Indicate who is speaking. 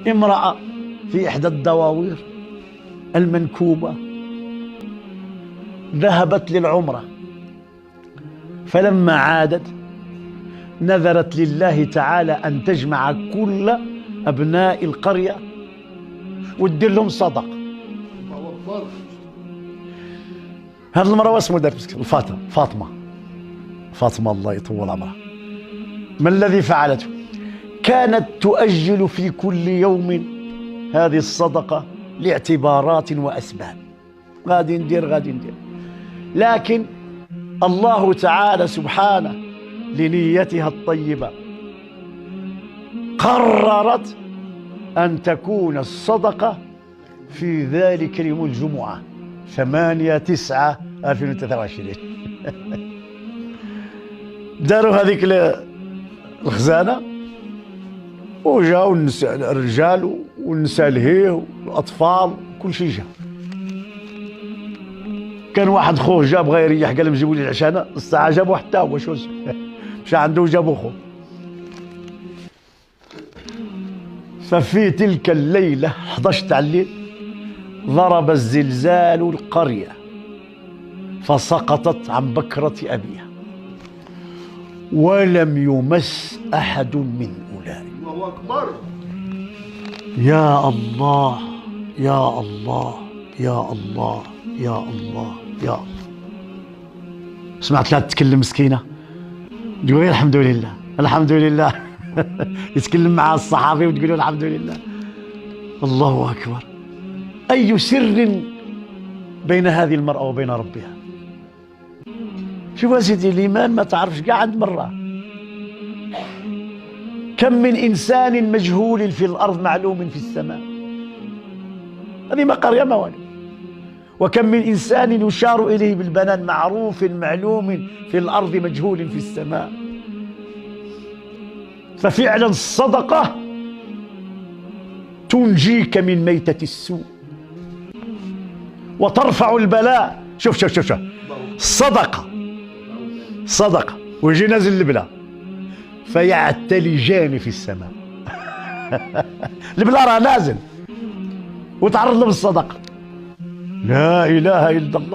Speaker 1: امرأة في إحدى الدواوير المنكوبة ذهبت للعمرة، فلما عادت نذرت لله تعالى أن تجمع كل أبناء القرية وتدير لهم صدقة. هذه المرأة اسمه درس فاطمة الله يطول عمرها. ما الذي فعلته؟ كانت تؤجل في كل يوم هذه الصدقة لاعتبارات وأسباب، غادي ندير، لكن الله تعالى سبحانه لنيتها الطيبة قررت أن تكون الصدقة في ذلك اليوم الجمعة 8/9/2023. داروا هذيك الخزانة وجاوا الرجال والنساء الهيه والأطفال كل شيء جا. كان واحد خوه جا بغى يريح، قال لهم جيبوا لي العشانة، الساعة جابوا حتى هو شوز مشى عنده وجابوا خوه. ففي تلك الليلة 11 تاع الليل ضرب الزلزال القرية فسقطت عن بكرة أبيها ولم يمس أحد من أولئك. الله أكبر. يا الله يا الله يا الله يا الله يا الله. سمعت لا تتكلم مسكينة تقول الحمد لله الحمد لله. يتكلم مع الصحابي وتقول الحمد لله. الله أكبر. أي سر بين هذه المرأة وبين ربها. شوف يا سيدي، الإيمان ما تعرفش قاع عند مرة. كم من إنسان مجهول في الأرض معلوم في السماء، هذه ما قرية ما والو. وكم من إنسان يشار إليه بالبنان معروف معلوم في الأرض مجهول في السماء. ففعلا الصدقة تنجيك من ميتة السوء وترفع البلاء. شوف صدقة ويجي نازل البلا فيعتلجان في السماء. البلا راه نازل وتعرض له بالصدقة. لا إله إلا الله.